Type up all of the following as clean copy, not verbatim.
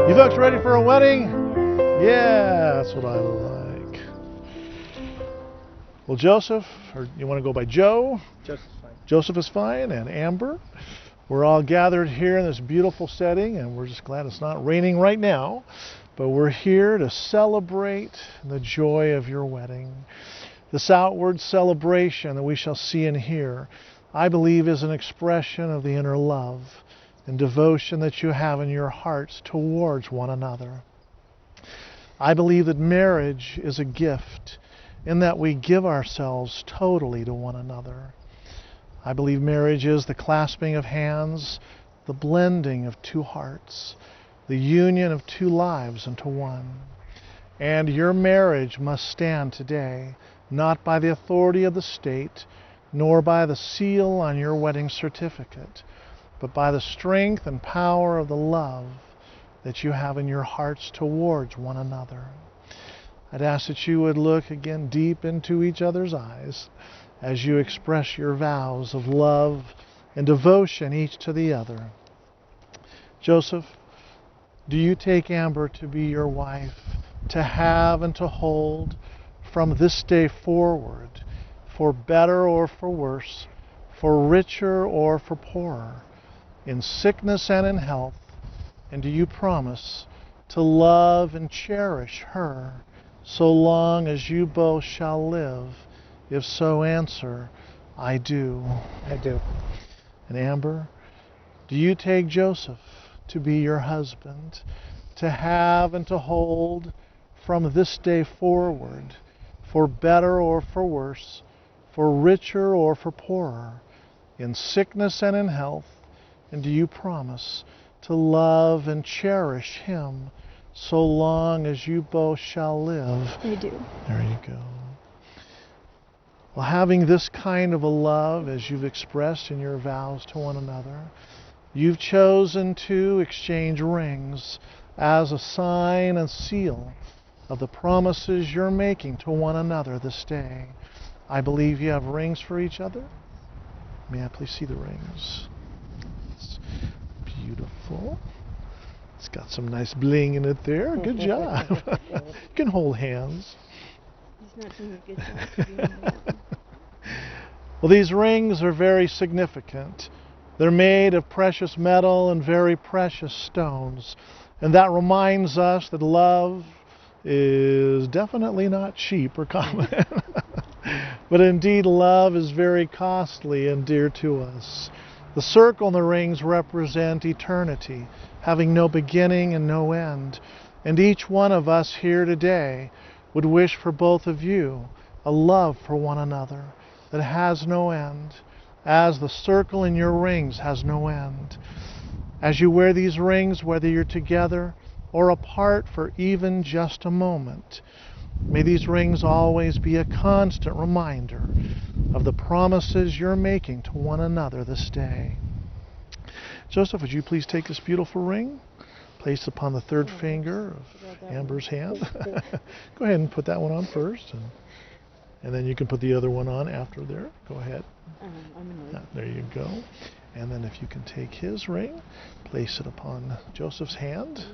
You folks ready for a wedding? Yeah, that's what I like. Well, Joseph, or you want to go by Joe? Joseph's fine. Joseph is fine, and Amber. We're all gathered here in this beautiful setting, and we're just glad it's not raining right now. But we're here to celebrate the joy of your wedding. This outward celebration that we shall see and hear, I believe, is an expression of the inner love and devotion that you have in your hearts towards one another. I believe that marriage is a gift in that we give ourselves totally to one another. I believe marriage is the clasping of hands, the blending of two hearts, the union of two lives into one. And your marriage must stand today, not by the authority of the state, nor by the seal on your wedding certificate, but by the strength and power of the love that you have in your hearts towards one another. I'd ask that you would look again deep into each other's eyes as you express your vows of love and devotion each to the other. Joseph, do you take Amber to be your wife, to have and to hold from this day forward, for better or for worse, for richer or for poorer, in sickness and in health? And do you promise to love and cherish her so long as you both shall live? If so, answer, I do. I do. And Amber, do you take Joseph to be your husband, to have and to hold from this day forward, for better or for worse, for richer or for poorer, in sickness and in health? And do you promise to love and cherish him so long as you both shall live? I do. There you go. Well, having this kind of a love as you've expressed in your vows to one another, you've chosen to exchange rings as a sign and seal of the promises you're making to one another this day. I believe you have rings for each other. May I please see the rings? It's beautiful. It's got some nice bling in it there. Good job. You can hold hands. He's not doing a good job doing that. Well, these rings are very significant. They're made of precious metal and very precious stones. And that reminds us that love is definitely not cheap or common. But indeed, love is very costly and dear to us. The circle and the rings represent eternity, having no beginning and no end. And each one of us here today would wish for both of you a love for one another that has no end, as the circle in your rings has no end. As you wear these rings, whether you're together or apart for even just a moment, may these rings always be a constant reminder of the promises you're making to one another this day. Joseph, would you please take this beautiful ring, place it upon the third finger of Amber's hand. Go ahead and put that one on first, and then you can put the other one on after there. Go ahead. There you go. And then if you can take his ring, place it upon Joseph's hand.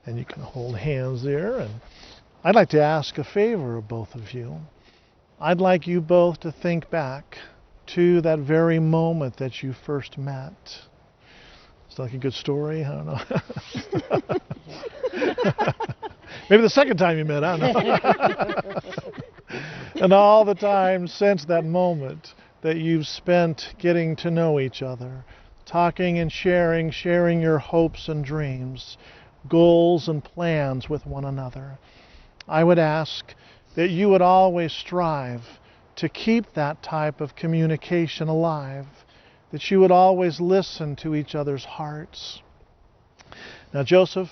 And you can hold hands there. And I'd like to ask a favor of both of you. I'd like you both to think back to that very moment that you first met. It's like a good story, I don't know. Maybe the second time you met, I don't know. And all the time since that moment that you've spent getting to know each other, talking and sharing your hopes and dreams, goals and plans with one another. I would ask that you would always strive to keep that type of communication alive, that you would always listen to each other's hearts. Now, Joseph,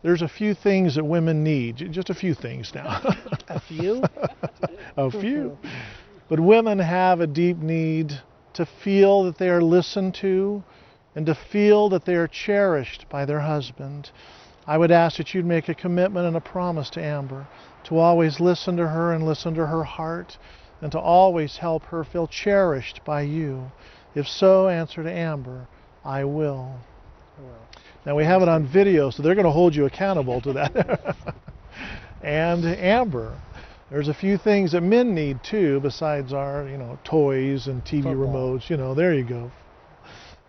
there's a few things that women need, just a few things now. A few? A few. But women have a deep need to feel that they are listened to and to feel that they are cherished by their husband. I would ask that you'd make a commitment and a promise to Amber to always listen to her and listen to her heart, and to always help her feel cherished by you If so, answer to Amber, I will. Well, Now we have it on video, so they're going to hold you accountable to that. And Amber, there's a few things that men need too, besides our, toys and TV Football. remotes. There you go.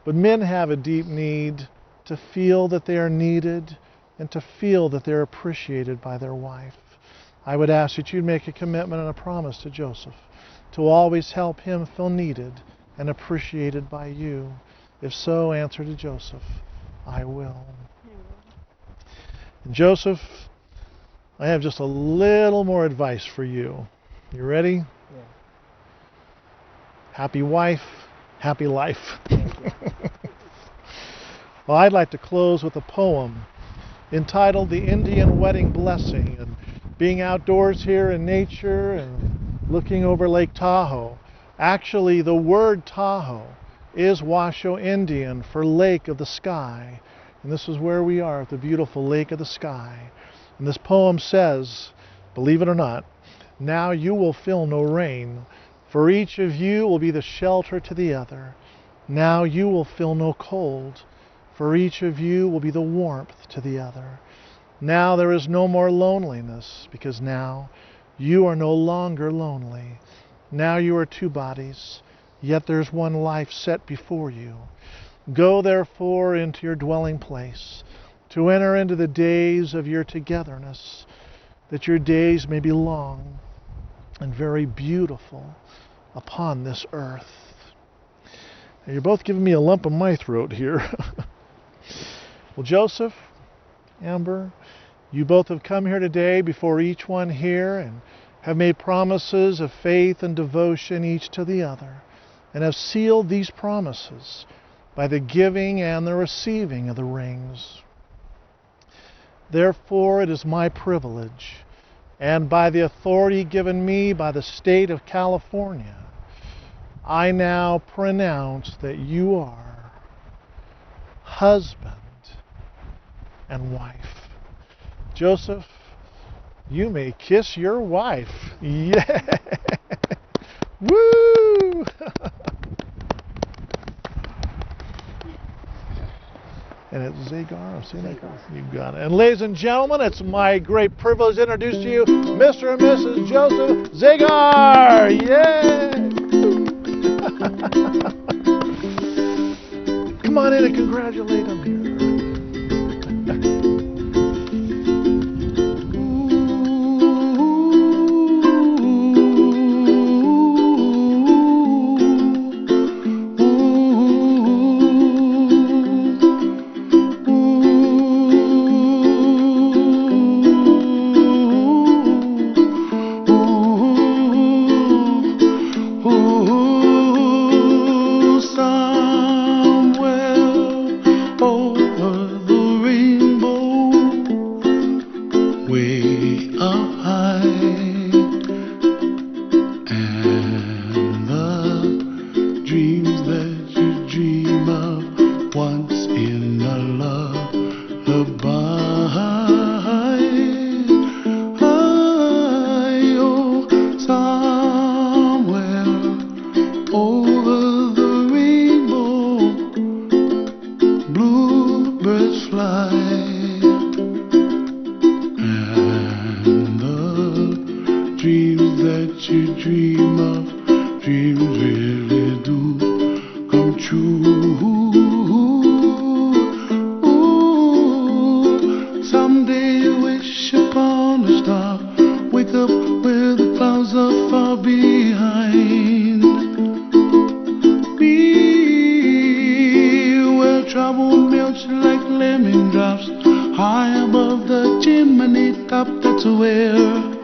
But men have a deep need to feel that they are needed and to feel that they're appreciated by their wife. I would ask that you'd make a commitment and a promise to Joseph to always help him feel needed and appreciated by you. If so, answer to Joseph, I will. And Joseph, I have just a little more advice for you. You ready? Yeah. Happy wife, happy life. Thank you. Well, I'd like to close with a poem entitled The Indian Wedding Blessing. And being outdoors here in nature and looking over Lake Tahoe, actually the word Tahoe is Washoe Indian for Lake of the Sky. And this is where we are at the beautiful Lake of the Sky. And this poem says, believe it or not, now you will feel no rain, for each of you will be the shelter to the other. Now you will feel no cold, for each of you will be the warmth to the other. Now there is no more loneliness, because now you are no longer lonely. Now you are two bodies, yet there's one life set before you. Go therefore into your dwelling place, to enter into the days of your togetherness, that your days may be long and very beautiful upon this earth. Now, you're both giving me a lump in my throat here. Well, Joseph, Amber, you both have come here today before each one here and have made promises of faith and devotion each to the other, and have sealed these promises by the giving and the receiving of the rings. Therefore, it is my privilege, and by the authority given me by the state of California, I now pronounce that you are husband and wife. Joseph, you may kiss your wife. Yeah! Woo! And it's Zagar. You got it. And ladies and gentlemen, it's my great privilege to introduce to you Mr. and Mrs. Joseph Zagar. Yay! Come on in and congratulate them here. Like lemon drops high above the chimney top, that's where